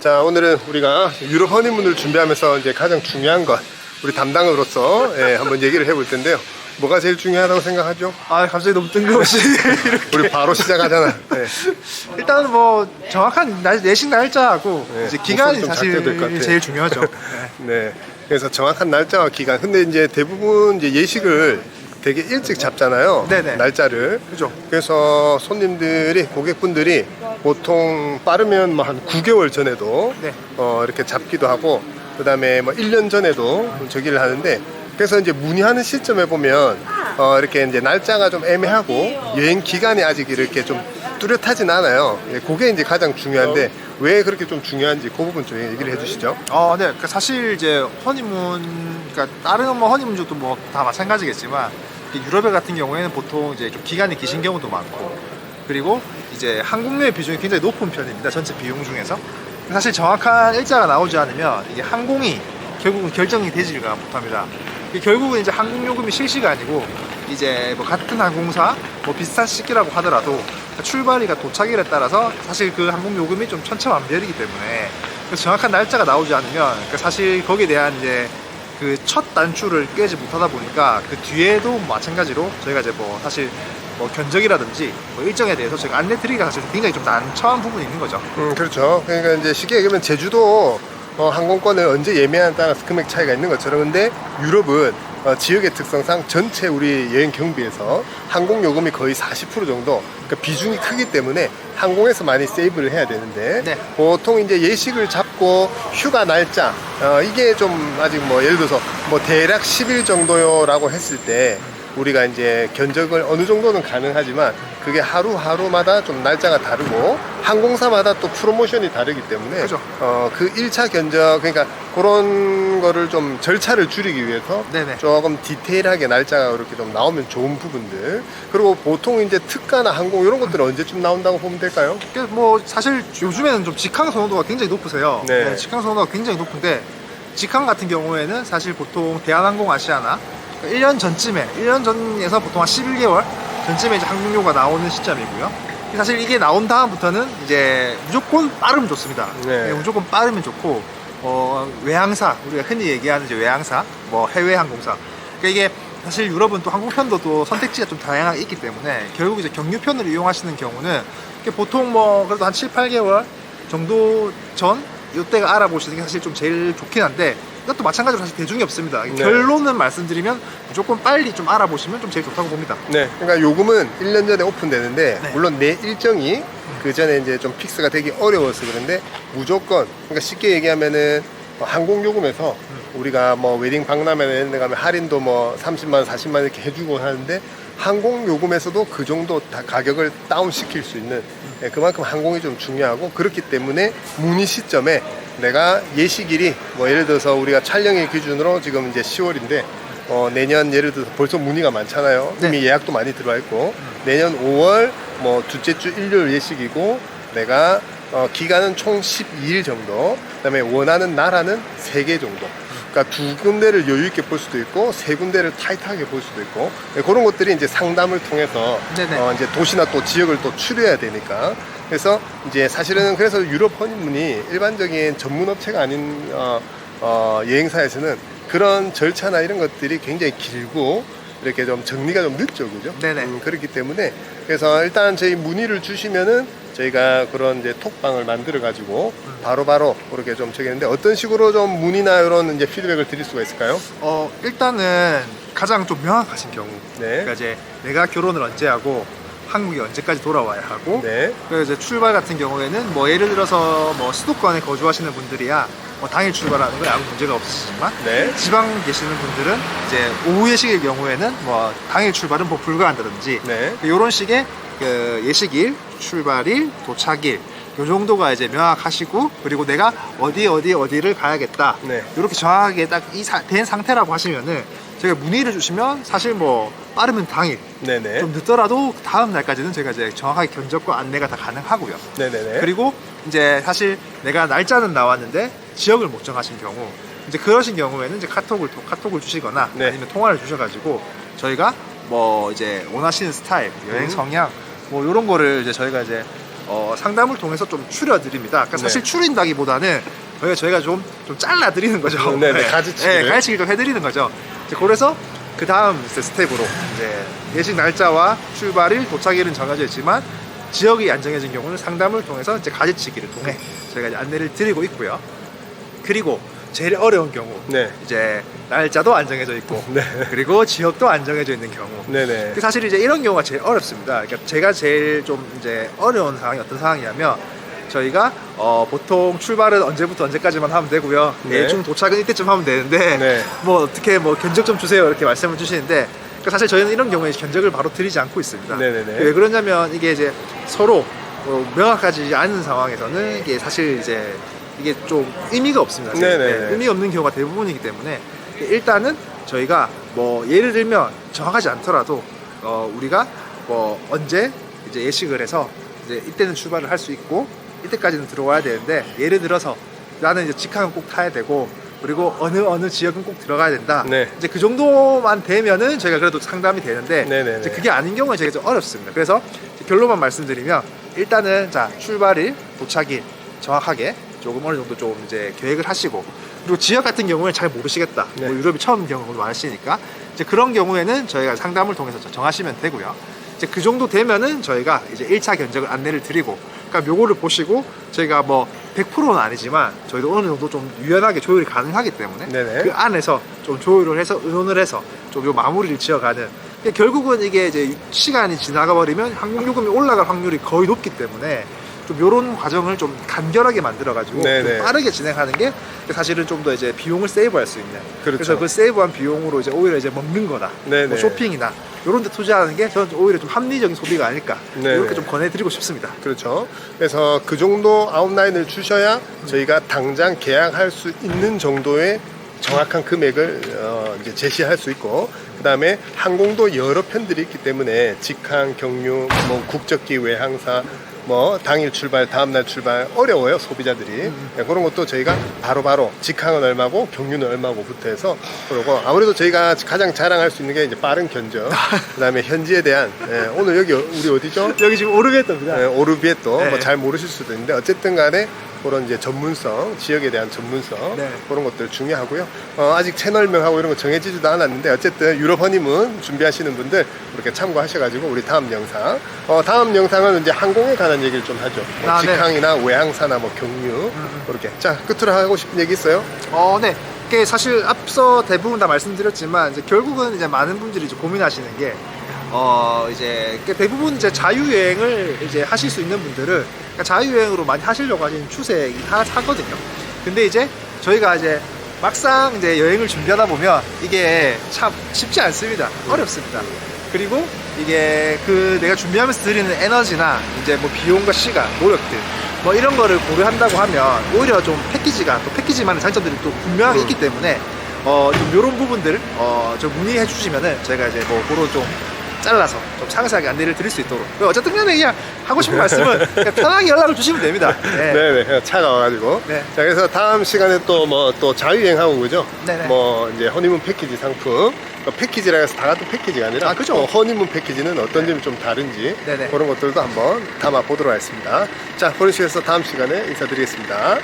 자, 오늘은 우리가 유럽 허니문을 준비하면서 이제 가장 중요한 것, 우리 담당으로서 한번 얘기를 해볼 텐데요. 뭐가 제일 중요하다고 생각하죠? 아, 갑자기 너무 뜬금없이 이렇게. 우리 바로 시작하잖아. 일단은 뭐 정확한 내신 날짜하고 이제 기간이 좀 사실 작게 될것 같아. 제일 중요하죠. 네. 그래서 정확한 날짜와 기간. 근데 이제 대부분 이제 예식을 되게 일찍 잡잖아요. 네네. 날짜를. 그죠. 그래서 손님들이, 고객분들이 보통 빠르면 뭐 한 9개월 전에도 네. 이렇게 잡기도 하고, 그 다음에 뭐 1년 전에도 저기를 하는데, 그래서 이제 문의하는 시점에 보면 이렇게 이제 날짜가 좀 애매하고 여행 기간이 아직 이렇게 좀 뚜렷하진 않아요. 그게 이제 가장 중요한데 왜 그렇게 좀 중요한지 그 부분 좀 얘기를 해주시죠. 네. 그러니까 사실 이제 허니문, 그러니까 다른 뭐 허니문족도 뭐 다 마찬가지겠지만 유럽에 같은 경우에는 보통 이제 좀 기간이 기신 경우도 많고, 그리고 이제 항공료의 비중이 굉장히 높은 편입니다. 전체 비용 중에서. 사실 정확한 일자가 나오지 않으면 이게 항공이 결국은 결정이 되지가 못합니다. 결국은 이제 항공요금이 실시가 아니고 이제 뭐 같은 항공사 뭐 비슷한 시기라고 하더라도 출발일과 도착일에 따라서 사실 그 항공요금이 좀 천차만별이기 때문에, 그래서 정확한 날짜가 나오지 않으면 사실 거기에 대한 이제 그 첫 단추를 깨지 못하다 보니까 그 뒤에도 마찬가지로 저희가 이제 뭐 사실 뭐 견적이라든지 뭐 일정에 대해서 저희가 안내 드리기가 사실 굉장히 좀 난처한 부분이 있는 거죠. 그렇죠. 그러니까 이제 쉽게 얘기하면 제주도 항공권을 언제 예매하느냐에 따라서 금액 차이가 있는 것처럼, 근데 유럽은 지역의 특성상 전체 우리 여행 경비에서 항공 요금이 거의 40% 정도, 그러니까 비중이 크기 때문에 항공에서 많이 세이브를 해야 되는데, 네. 보통 이제 예식을 잡고 휴가 날짜 이게 좀 아직 뭐 예를 들어서 뭐 대략 10일 정도요라고 했을 때 우리가 이제 견적을 어느 정도는 가능하지만 그게 하루하루마다 좀 날짜가 다르고 항공사마다 또 프로모션이 다르기 때문에 그죠. 그 1차 견적, 그러니까 그런 거를 좀 절차를 줄이기 위해서 네네. 조금 디테일하게 날짜가 이렇게 좀 나오면 좋은 부분들. 그리고 보통 이제 특가나 항공 이런 것들은 언제쯤 나온다고 보면 될까요? 뭐 사실 요즘에는 좀 직항 선호도가 굉장히 높으세요. 네. 직항 선호도가 굉장히 높은데, 직항 같은 경우에는 사실 보통 대한항공 아시아나 1년 전쯤에, 1년 전에서 보통 한 11개월 전쯤에 이제 항공료가 나오는 시점이고요. 사실 이게 나온 다음부터는 이제 무조건 빠르면 좋습니다. 네. 무조건 빠르면 좋고, 외항사, 우리가 흔히 얘기하는 이제 외항사, 뭐 해외 항공사. 그러니까 이게 사실 유럽은 또 항공편도 또 선택지가 좀 다양하게 있기 때문에 결국 이제 경유편을 이용하시는 경우는 보통 뭐 그래도 한 7, 8개월 정도 전 이때가 알아보시는 게 사실 좀 제일 좋긴 한데, 이것도 마찬가지로 사실 대중이 없습니다. 네. 결론은 말씀드리면 무조건 빨리 좀 알아보시면 좀 제일 좋다고 봅니다. 네. 그러니까 요금은 1년 전에 오픈되는데, 네. 물론 내 일정이 그 전에 이제 좀 픽스가 되기 어려워서 그런데 무조건, 그러니까 쉽게 얘기하면은 항공 요금에서 우리가 뭐 웨딩 박람회나 이런 데 가면 할인도 뭐 30만 원, 40만 원 이렇게 해주고 하는데, 항공 요금에서도 그 정도 다 가격을 다운 시킬 수 있는, 그만큼 항공이 좀 중요하고, 그렇기 때문에 문의 시점에 내가 예식일이 뭐 예를 들어서 우리가 촬영일 기준으로 지금 이제 10월인데 내년 예를 들어서 벌써 문의가 많잖아요. 네. 이미 예약도 많이 들어와 있고, 내년 5월 뭐 둘째 주 일요일 예식이고, 내가 기간은 총 12일 정도, 그 다음에 원하는 나라는 3개 정도, 그러니까 2군데를 여유 있게 볼 수도 있고 3군데를 타이트하게 볼 수도 있고, 그런 것들이 이제 상담을 통해서 이제 도시나 또 지역을 또 추려야 되니까. 그래서 이제 사실은 그래서 유럽 허니문이 일반적인 전문 업체가 아닌 여행사에서는 그런 절차나 이런 것들이 굉장히 길고 이렇게 좀 정리가 좀 늦죠, 그죠? 네네. 그렇기 때문에, 그래서 일단 저희 문의를 주시면은 저희가 그런 이제 톡방을 만들어 가지고 바로바로 그렇게 좀 적였는데, 어떤 식으로 좀 문의나 이런 이제 피드백을 드릴 수가 있을까요? 일단은 가장 좀 명확하신 경우, 네. 그러니까 이제 내가 결혼을 언제 하고 한국에 언제까지 돌아와야 하고, 네. 그래서 이제 출발 같은 경우에는 뭐 예를 들어서 뭐 수도권에 거주하시는 분들이야 뭐 당일 출발하는 건 아무 문제가 없으시지만, 네. 지방 계시는 분들은 이제 오후 예식일 경우에는 뭐 당일 출발은 뭐 불가한다든지, 네. 이런 식의 그 예식일, 출발일, 도착일 요 정도가 이제 명확하시고, 그리고 내가 어디를 가야겠다, 네. 이렇게 정확하게 딱 된 상태라고 하시면은 저희가 문의를 주시면 사실 뭐 빠르면 당일, 네네. 좀 늦더라도 다음 날까지는 저희가 이제 정확하게 견적과 안내가 다 가능하고요. 네네네. 그리고 이제 사실 내가 날짜는 나왔는데 지역을 못 정하신 경우, 이제 그러신 경우에는 이제 카톡을 주시거나 네. 아니면 통화를 주셔가지고 저희가 뭐 이제 원하시는 스타일, 여행 성향 뭐 이런 거를 이제 저희가 이제 상담을 통해서 좀 추려드립니다. 그러니까 사실 추린다기보다는 저희가 좀 잘라드리는 거죠. 네네, 가지치기를. 네, 가지치기를 좀 해드리는 거죠. 이제 그래서 그 다음 스텝으로 이제 예식 날짜와 출발일, 도착일은 정해져 있지만 지역이 안 정해진 경우는 상담을 통해서 이제 가지치기를 통해 저희가 이제 안내를 드리고 있고요. 그리고 제일 어려운 경우 네. 이제 날짜도 안 정해져 있고 네. 그리고 지역도 안 정해져 있는 경우 네네. 사실 이제 이런 경우가 제일 어렵습니다. 그러니까 제가 제일 좀 이제 어려운 상황이 어떤 상황이냐면 저희가 보통 출발은 언제부터 언제까지만 하면 되고요. 네. 대충 도착은 이때쯤 하면 되는데 네. 뭐 어떻게 뭐 견적 좀 주세요 이렇게 말씀을 주시는데 그러니까 사실 저희는 이런 경우에 견적을 바로 드리지 않고 있습니다. 네네네. 왜 그러냐면 이게 이제 서로 명확하지 않은 상황에서는 이게 사실 이제 이게 좀 의미가 없습니다. 네네네. 의미 없는 경우가 대부분이기 때문에 일단은 저희가 뭐 예를 들면 정확하지 않더라도 우리가 뭐 언제 이제 예식을 해서 이제 이때는 출발을 할 수 있고 이때까지는 들어와야 되는데 예를 들어서 나는 이제 직항은 꼭 타야 되고 그리고 어느 지역은 꼭 들어가야 된다. 네. 이제 그 정도만 되면은 저희가 그래도 상담이 되는데 네네네. 이제 그게 아닌 경우는 저희가 좀 어렵습니다. 그래서 결론만 말씀드리면 일단은 자 출발일, 도착일 정확하게 조금 어느 정도 좀 이제 계획을 하시고 그리고 지역 같은 경우는 잘 모르시겠다. 네. 뭐 유럽이 처음 경우도 많으시니까 이제 그런 경우에는 저희가 상담을 통해서 정하시면 되고요. 이제 그 정도 되면은 저희가 이제 1차 견적을 안내를 드리고 그러니까 요거를 보시고 저희가 뭐 100%는 아니지만 저희도 어느 정도 좀 유연하게 조율이 가능하기 때문에 네네. 그 안에서 좀 조율을 해서 의논을 해서 좀 요 마무리를 지어가는 결국은 이게 이제 시간이 지나가 버리면 항공요금이 올라갈 확률이 거의 높기 때문에 좀 요런 과정을 좀 간결하게 만들어가지고 네네. 좀 빠르게 진행하는 게 사실은 좀 더 이제 비용을 세이브할 수 있는 그렇죠. 그래서 그 세이브한 비용으로 이제 오히려 이제 먹는 거나 네네. 뭐 쇼핑이나 요런 데 투자하는 게 저는 오히려 좀 합리적인 소비가 아닐까 네네. 이렇게 좀 권해드리고 싶습니다. 그렇죠. 그래서 그 정도 아웃라인을 주셔야 저희가 당장 계약할 수 있는 정도의 정확한 금액을 이제 제시할 수 있고 그 다음에 항공도 여러 편들이 있기 때문에 직항, 경유, 뭐 국적기 외항사 뭐 당일 출발, 다음날 출발 어려워요 소비자들이. 네, 그런 것도 저희가 바로바로 직항은 얼마고 경유는 얼마고부터 해서 그러고 아무래도 저희가 가장 자랑할 수 있는 게 이제 빠른 견적 그다음에 현지에 대한 오늘 여기 우리 어디죠? 여기 지금 오르겠답니다. 오르비에또 네. 뭐 잘 모르실 수도 있는데 어쨌든 간에 그런 이제 전문성, 지역에 대한 전문성 네. 그런 것들 중요하고요. 아직 채널명하고 이런 거 정해지지도 않았는데 어쨌든 유럽 허니문 준비하시는 분들 그렇게 참고하셔가지고 우리 다음 영상 다음 영상은 이제 항공에 관한 얘기를 좀 하죠. 뭐 아, 네. 직항이나 외항사나 뭐 경유 그렇게. 자 끝으로 하고 싶은 얘기 있어요? 네. 이게 사실 앞서 대부분 다 말씀드렸지만 이제 결국은 이제 많은 분들이 이제 고민하시는 게 이제 대부분 이제 자유여행을 이제 하실 수 있는 분들은 그러니까 자유여행으로 많이 하시려고 하시는 추세이긴 하거든요. 근데 이제 저희가 이제 막상 이제 여행을 준비하다 보면 이게 참 쉽지 않습니다. 어렵습니다. 그리고 이게 그 내가 준비하면서 드리는 에너지나 이제 뭐 비용과 시간, 노력들 뭐 이런 거를 고려한다고 하면 오히려 좀 패키지가 또 패키지만의 장점들이 또 분명하게 있기 때문에 좀 이런 부분들 좀 문의해 주시면은 저희가 이제 뭐 그런 좀 잘라서 좀 상세하게 안내를 드릴 수 있도록 어쨌든 간에 그냥 하고 싶은 말씀은 그냥 편하게 연락을 주시면 됩니다. 네. 네네 차가 와가지고. 네. 자 그래서 다음 시간에 또 뭐 또 자유여행하고 그죠? 네네. 뭐 이제 허니문 패키지 상품. 패키지라 해서 다 같은 패키지가 아니라 그죠. 허니문 패키지는 어떤 점이 좀 다른지 네네. 그런 것들도 한번 담아 보도록 하겠습니다. 자, 보는 시간에서 다음 시간에 인사드리겠습니다.